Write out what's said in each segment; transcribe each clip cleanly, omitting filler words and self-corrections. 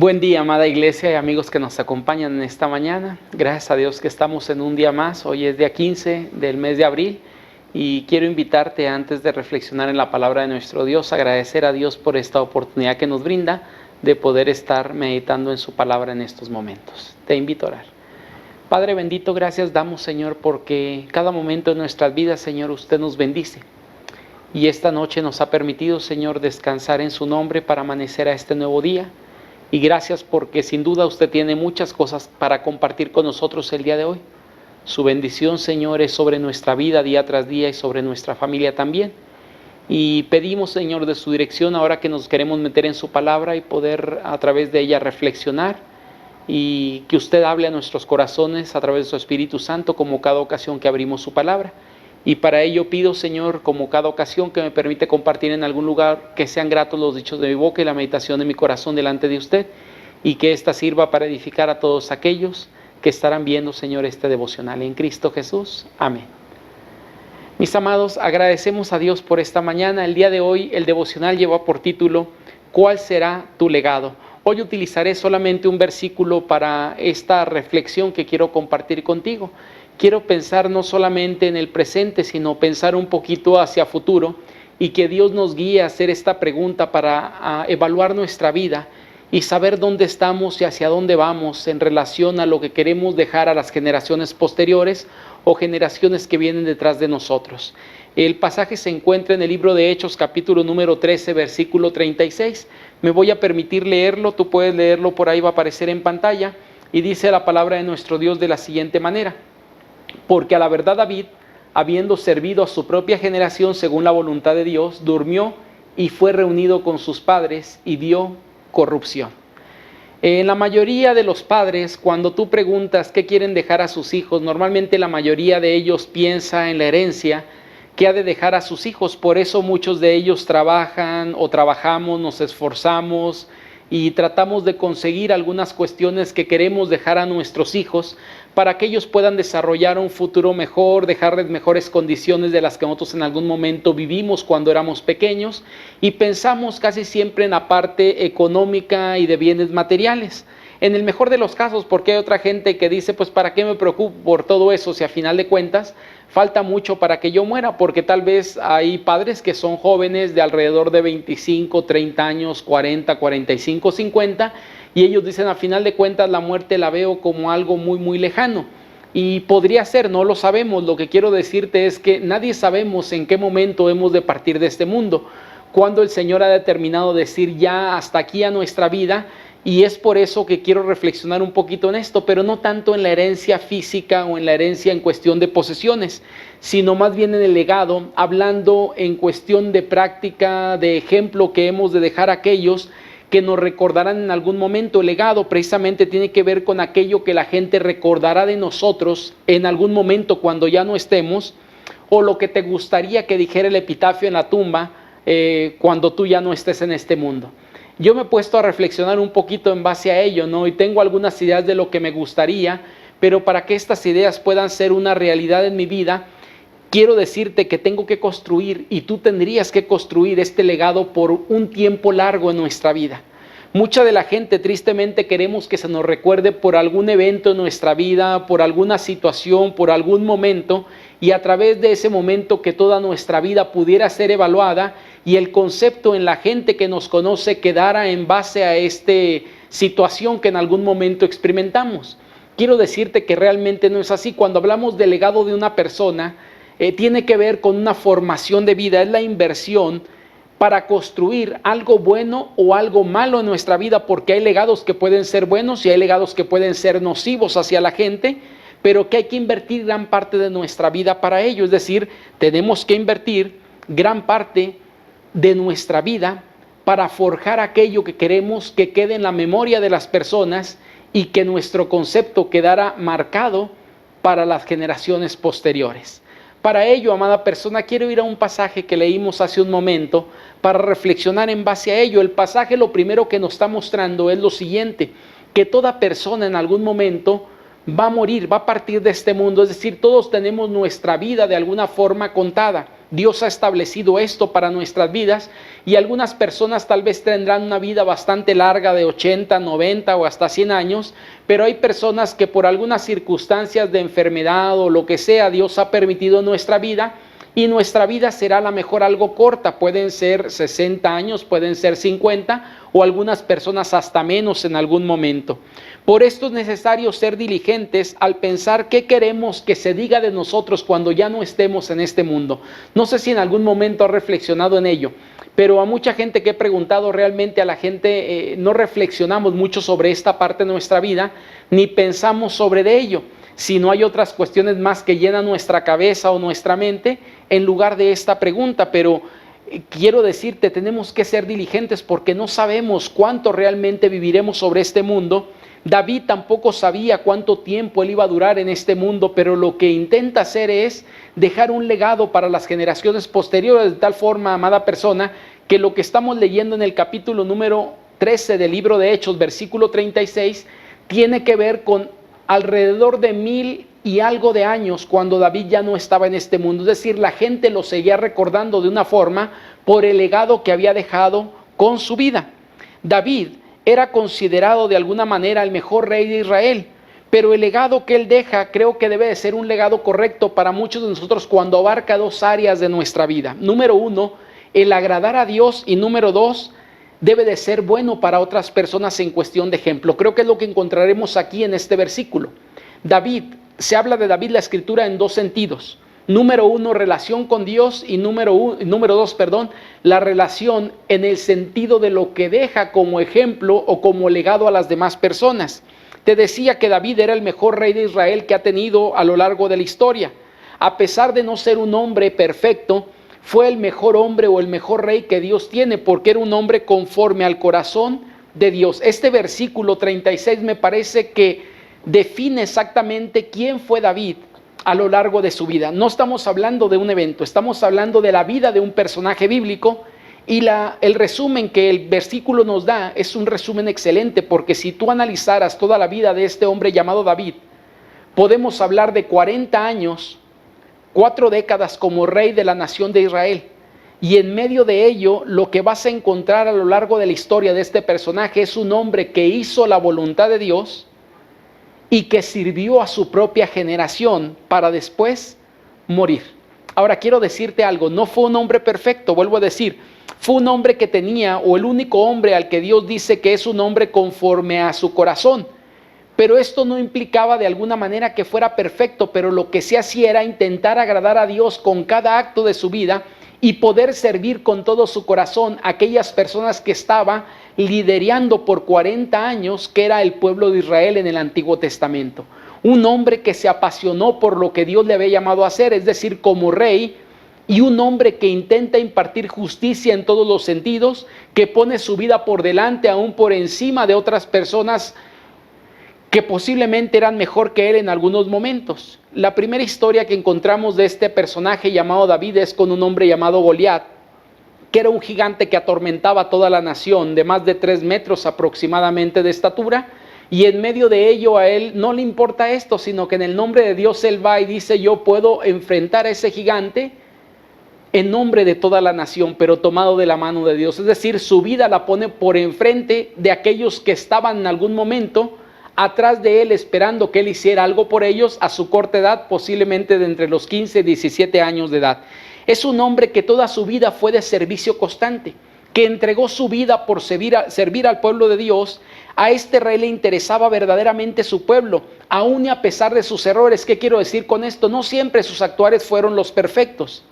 Buen día, amada iglesia y amigos que nos acompañan en esta mañana. Gracias a Dios que estamos en un día más. Hoy es día 15 del mes de abril y quiero invitarte, antes de reflexionar en la palabra de nuestro Dios, agradecer a Dios por esta oportunidad que nos brinda de poder estar meditando en su palabra en estos momentos. Te invito a orar. Padre bendito, gracias damos, Señor, porque cada momento de nuestras vidas, Señor, usted nos bendice. Y esta noche nos ha permitido, Señor, descansar en su nombre para amanecer a este nuevo día. Y gracias porque sin duda usted tiene muchas cosas para compartir con nosotros el día de hoy. Su bendición, Señor, es sobre nuestra vida día tras día y sobre nuestra familia también. Y pedimos, Señor, de su dirección ahora que nos queremos meter en su palabra y poder a través de ella reflexionar, y que usted hable a nuestros corazones a través de su Espíritu Santo como cada ocasión que abrimos su palabra. Y para ello pido, Señor, como cada ocasión que me permite compartir en algún lugar, que sean gratos los dichos de mi boca y la meditación de mi corazón delante de usted, y que ésta sirva para edificar a todos aquellos que estarán viendo, Señor, este devocional en Cristo Jesús. Amén. Mis amados, agradecemos a Dios por esta mañana. El día de hoy el devocional lleva por título ¿Cuál será tu legado? Hoy utilizaré solamente un versículo para esta reflexión que quiero compartir contigo. Quiero pensar no solamente en el presente, sino pensar un poquito hacia futuro, y que Dios nos guíe a hacer esta pregunta para evaluar nuestra vida y saber dónde estamos y hacia dónde vamos en relación a lo que queremos dejar a las generaciones posteriores o generaciones que vienen detrás de nosotros. El pasaje se encuentra en el libro de Hechos, capítulo número 13, versículo 36. Me voy a permitir leerlo, tú puedes leerlo, por ahí va a aparecer en pantalla, y dice la palabra de nuestro Dios de la siguiente manera: porque a la verdad David, habiendo servido a su propia generación según la voluntad de Dios, durmió y fue reunido con sus padres y vio corrupción. En la mayoría de los padres, cuando tú preguntas qué quieren dejar a sus hijos, normalmente la mayoría de ellos piensa en la herencia que ha de dejar a sus hijos. Por eso muchos de ellos trabajan o trabajamos, nos esforzamos y tratamos de conseguir algunas cuestiones que queremos dejar a nuestros hijos para que ellos puedan desarrollar un futuro mejor, dejarles mejores condiciones de las que nosotros en algún momento vivimos cuando éramos pequeños, y pensamos casi siempre en la parte económica y de bienes materiales. En el mejor de los casos, porque hay otra gente que dice, pues ¿para qué me preocupo por todo eso si a final de cuentas falta mucho para que yo muera? Porque tal vez hay padres que son jóvenes de alrededor de 25, 30 años, 40, 45, 50, y ellos dicen, a final de cuentas la muerte la veo como algo muy, muy lejano. Y podría ser, no lo sabemos. Lo que quiero decirte es que nadie sabemos en qué momento hemos de partir de este mundo, cuando el Señor ha determinado decir ya hasta aquí a nuestra vida. Y es por eso que quiero reflexionar un poquito en esto, pero no tanto en la herencia física o en la herencia en cuestión de posesiones, sino más bien en el legado, hablando en cuestión de práctica, de ejemplo que hemos de dejar a aquellos que nos recordarán en algún momento. El legado precisamente tiene que ver con aquello que la gente recordará de nosotros en algún momento cuando ya no estemos, o lo que te gustaría que dijera el epitafio en la tumba cuando tú ya no estés en este mundo. Yo me he puesto a reflexionar un poquito en base a ello, ¿no? Y tengo algunas ideas de lo que me gustaría, pero para que estas ideas puedan ser una realidad en mi vida, quiero decirte que tengo que construir, y tú tendrías que construir este legado por un tiempo largo en nuestra vida. Mucha de la gente, tristemente, queremos que se nos recuerde por algún evento en nuestra vida, por alguna situación, por algún momento, y a través de ese momento que toda nuestra vida pudiera ser evaluada y el concepto en la gente que nos conoce quedara en base a esta situación que en algún momento experimentamos. Quiero decirte que realmente no es así. Cuando hablamos del legado de una persona, tiene que ver con una formación de vida, es la inversión para construir algo bueno o algo malo en nuestra vida, porque hay legados que pueden ser buenos y hay legados que pueden ser nocivos hacia la gente, pero que hay que invertir gran parte de nuestra vida para ello. Es decir, tenemos que invertir gran parte de nuestra vida para forjar aquello que queremos que quede en la memoria de las personas y que nuestro concepto quedara marcado para las generaciones posteriores. Para ello, amada persona, quiero ir a un pasaje que leímos hace un momento para reflexionar en base a ello. El pasaje lo primero que nos está mostrando es lo siguiente: que toda persona en algún momento va a morir, va a partir de este mundo. Es decir, todos tenemos nuestra vida de alguna forma contada. Dios ha establecido esto para nuestras vidas y algunas personas tal vez tendrán una vida bastante larga de 80, 90 o hasta 100 años, pero hay personas que por algunas circunstancias de enfermedad o lo que sea, Dios ha permitido en nuestra vida y nuestra vida será a lo mejor algo corta, pueden ser 60 años, pueden ser 50 o algunas personas hasta menos en algún momento. Por esto es necesario ser diligentes al pensar qué queremos que se diga de nosotros cuando ya no estemos en este mundo. No sé si en algún momento has reflexionado en ello, pero a mucha gente que he preguntado, realmente a la gente no reflexionamos mucho sobre esta parte de nuestra vida, ni pensamos sobre de ello, sino hay otras cuestiones más que llenan nuestra cabeza o nuestra mente en lugar de esta pregunta. Pero quiero decirte, tenemos que ser diligentes porque no sabemos cuánto realmente viviremos sobre este mundo. David tampoco sabía cuánto tiempo él iba a durar en este mundo, pero lo que intenta hacer es dejar un legado para las generaciones posteriores, de tal forma, amada persona, que lo que estamos leyendo en el capítulo número 13 del libro de Hechos, versículo 36, tiene que ver con alrededor de 1000 y algo de años cuando David ya no estaba en este mundo. Es decir, la gente lo seguía recordando de una forma por el legado que había dejado con su vida. David era considerado de alguna manera el mejor rey de Israel, pero el legado que él deja creo que debe de ser un legado correcto para muchos de nosotros cuando abarca dos áreas de nuestra vida. Número uno, el agradar a Dios, y número dos, debe de ser bueno para otras personas en cuestión de ejemplo. Creo que es lo que encontraremos aquí en este versículo. Se habla de David la escritura en dos sentidos. Número uno, relación con Dios, y número dos, la relación en el sentido de lo que deja como ejemplo o como legado a las demás personas. Te decía que David era el mejor rey de Israel que ha tenido a lo largo de la historia. A pesar de no ser un hombre perfecto, fue el mejor hombre o el mejor rey que Dios tiene, porque era un hombre conforme al corazón de Dios. Este versículo 36 me parece que define exactamente quién fue David a lo largo de su vida. No estamos hablando de un evento, estamos hablando de la vida de un personaje bíblico, y el resumen que el versículo nos da es un resumen excelente, porque si tú analizaras toda la vida de este hombre llamado David, podemos hablar de 40 años, 4 décadas como rey de la nación de Israel, y en medio de ello lo que vas a encontrar a lo largo de la historia de este personaje es un hombre que hizo la voluntad de Dios y que sirvió a su propia generación para después morir. Ahora quiero decirte algo, no fue un hombre perfecto, vuelvo a decir, fue un hombre que tenía, o el único hombre al que Dios dice que es un hombre conforme a su corazón, pero esto no implicaba de alguna manera que fuera perfecto, pero lo que se hacía era intentar agradar a Dios con cada acto de su vida y poder servir con todo su corazón a aquellas personas que estaba liderando por 40 años, que era el pueblo de Israel en el Antiguo Testamento. Un hombre que se apasionó por lo que Dios le había llamado a hacer, es decir, como rey, y un hombre que intenta impartir justicia en todos los sentidos, que pone su vida por delante, aún por encima de otras personas que posiblemente eran mejor que él en algunos momentos. La primera historia que encontramos de este personaje llamado David es con un hombre llamado Goliat, que era un gigante que atormentaba a toda la nación, de más de 3 metros aproximadamente de estatura, y en medio de ello a él no le importa esto, sino que en el nombre de Dios él va y dice: yo puedo enfrentar a ese gigante en nombre de toda la nación, pero tomado de la mano de Dios. Es decir, su vida la pone por enfrente de aquellos que estaban en algún momento atrás de él, esperando que él hiciera algo por ellos a su corta edad, posiblemente de entre los 15 y 17 años de edad. Es un hombre que toda su vida fue de servicio constante, que entregó su vida por servir al pueblo de Dios. A este rey le interesaba verdaderamente su pueblo, aún y a pesar de sus errores. ¿Qué quiero decir con esto? No siempre sus actuares fueron los perfectos,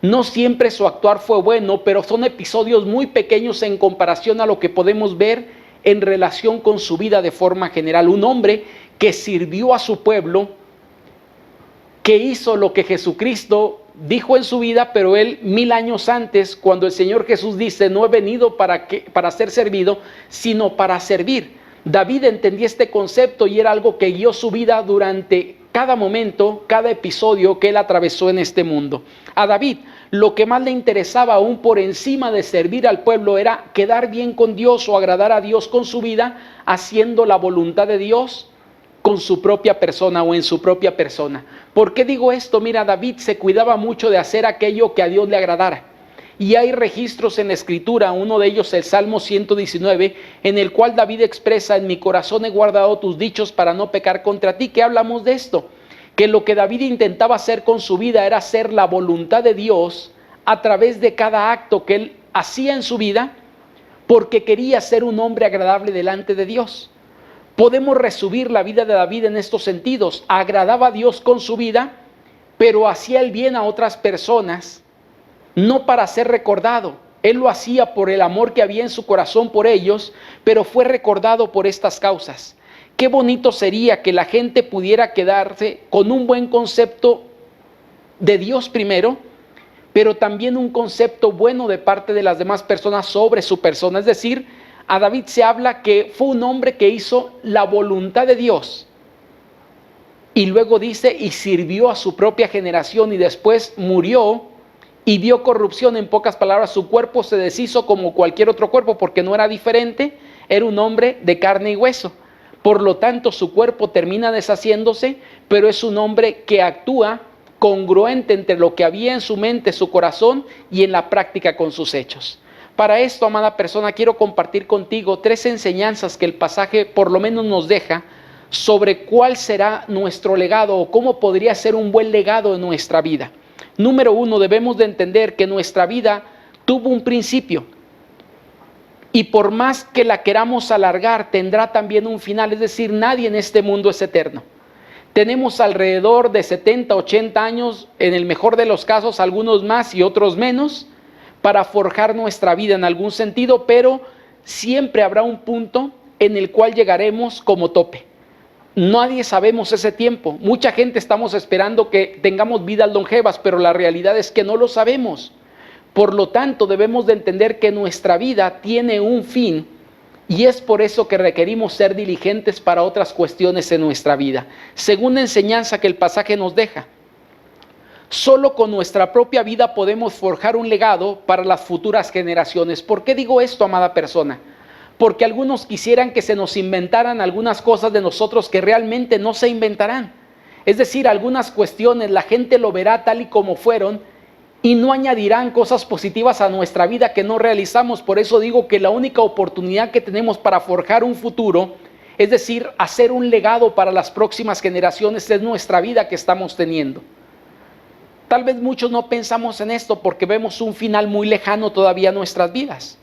no siempre su actuar fue bueno, pero son episodios muy pequeños en comparación a lo que podemos ver en relación con su vida de forma general. Un hombre que sirvió a su pueblo, que hizo lo que Jesucristo dijo en su vida, pero él 1000 años antes, cuando el Señor Jesús dice: no he venido para ser servido, sino para servir. David entendía este concepto y era algo que guió su vida durante cada momento, cada episodio que él atravesó en este mundo. A David lo que más le interesaba, aún por encima de servir al pueblo, era quedar bien con Dios o agradar a Dios con su vida, haciendo la voluntad de Dios con su propia persona o en su propia persona. ¿Por qué digo esto? Mira, David se cuidaba mucho de hacer aquello que a Dios le agradara. Y hay registros en la Escritura, uno de ellos el Salmo 119, en el cual David expresa: en mi corazón he guardado tus dichos para no pecar contra ti. ¿Qué hablamos de esto? Que lo que David intentaba hacer con su vida era hacer la voluntad de Dios a través de cada acto que él hacía en su vida, porque quería ser un hombre agradable delante de Dios. Podemos resumir la vida de David en estos sentidos: agradaba a Dios con su vida, pero hacía el bien a otras personas, no para ser recordado. Él lo hacía por el amor que había en su corazón por ellos, pero fue recordado por estas causas. Qué bonito sería que la gente pudiera quedarse con un buen concepto de Dios primero, pero también un concepto bueno de parte de las demás personas sobre su persona. Es decir, a David se habla que fue un hombre que hizo la voluntad de Dios. Y luego dice, y sirvió a su propia generación, y después murió y vio corrupción. En pocas palabras, su cuerpo se deshizo como cualquier otro cuerpo, porque no era diferente, era un hombre de carne y hueso. Por lo tanto, su cuerpo termina deshaciéndose, pero es un hombre que actúa congruente entre lo que había en su mente, su corazón, y en la práctica con sus hechos. Para esto, amada persona, quiero compartir contigo 3 enseñanzas que el pasaje por lo menos nos deja sobre cuál será nuestro legado o cómo podría ser un buen legado en nuestra vida. Número 1, debemos de entender que nuestra vida tuvo un principio, y por más que la queramos alargar, tendrá también un final. Es decir, nadie en este mundo es eterno. Tenemos alrededor de 70, 80 años, en el mejor de los casos, algunos más y otros menos, para forjar nuestra vida en algún sentido, pero siempre habrá un punto en el cual llegaremos como tope. Nadie sabemos ese tiempo. Mucha gente estamos esperando que tengamos vidas longevas, pero la realidad es que no lo sabemos. Por lo tanto, debemos de entender que nuestra vida tiene un fin, y es por eso que requerimos ser diligentes para otras cuestiones en nuestra vida. Segunda enseñanza que el pasaje nos deja: solo con nuestra propia vida podemos forjar un legado para las futuras generaciones. ¿Por qué digo esto, amada persona? Porque algunos quisieran que se nos inventaran algunas cosas de nosotros que realmente no se inventarán. Es decir, algunas cuestiones la gente lo verá tal y como fueron, y no añadirán cosas positivas a nuestra vida que no realizamos. Por eso digo que la única oportunidad que tenemos para forjar un futuro, es decir, hacer un legado para las próximas generaciones, es nuestra vida que estamos teniendo. Tal vez muchos no pensamos en esto porque vemos un final muy lejano todavía en nuestras vidas.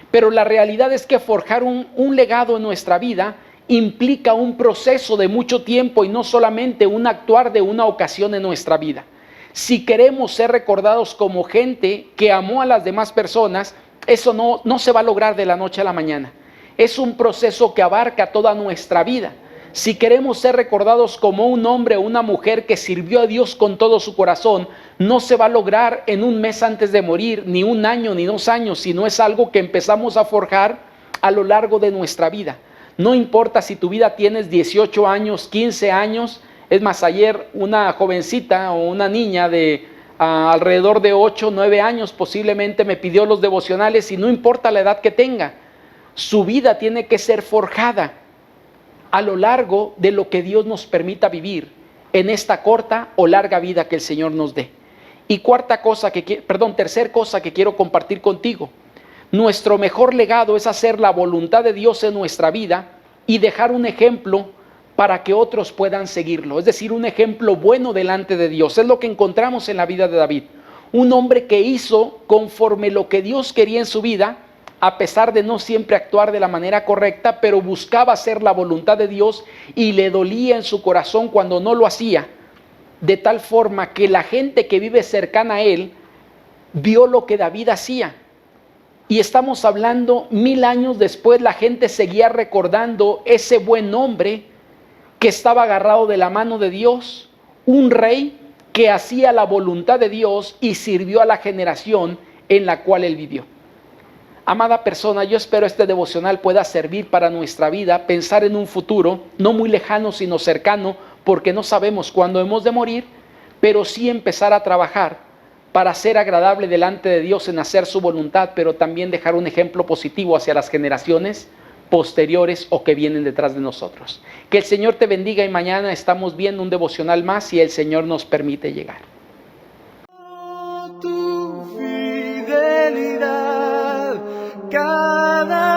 Pero la realidad es que forjar un legado en nuestra vida implica un proceso de mucho tiempo, y no solamente un actuar de una ocasión en nuestra vida. Si queremos ser recordados como gente que amó a las demás personas, eso no se va a lograr de la noche a la mañana. Es un proceso que abarca toda nuestra vida. Si queremos ser recordados como un hombre o una mujer que sirvió a Dios con todo su corazón, no se va a lograr en un mes antes de morir, ni un año, ni 2 años, sino es algo que empezamos a forjar a lo largo de nuestra vida. No importa si tu vida tienes 18 años, 15 años. Es más, ayer una jovencita o una niña de alrededor de 8, 9 años posiblemente me pidió los devocionales, y no importa la edad que tenga, su vida tiene que ser forjada a lo largo de lo que Dios nos permita vivir en esta corta o larga vida que el Señor nos dé. Y tercer cosa que quiero compartir contigo: nuestro mejor legado es hacer la voluntad de Dios en nuestra vida y dejar un ejemplo para que otros puedan seguirlo. Es decir, un ejemplo bueno delante de Dios. Es lo que encontramos en la vida de David. Un hombre que hizo conforme lo que Dios quería en su vida, a pesar de no siempre actuar de la manera correcta, pero buscaba hacer la voluntad de Dios, y le dolía en su corazón cuando no lo hacía, de tal forma que la gente que vive cercana a él vio lo que David hacía. Y estamos hablando 1000 años después, la gente seguía recordando ese buen hombre que estaba agarrado de la mano de Dios, un rey que hacía la voluntad de Dios y sirvió a la generación en la cual él vivió. Amada persona, yo espero este devocional pueda servir para nuestra vida, pensar en un futuro, no muy lejano sino cercano, porque no sabemos cuándo hemos de morir, pero sí empezar a trabajar para ser agradable delante de Dios en hacer su voluntad, pero también dejar un ejemplo positivo hacia las generaciones posteriores o que vienen detrás de nosotros. Que el Señor te bendiga y mañana estamos viendo un devocional más si el Señor nos permite llegar. Tu fidelidad cada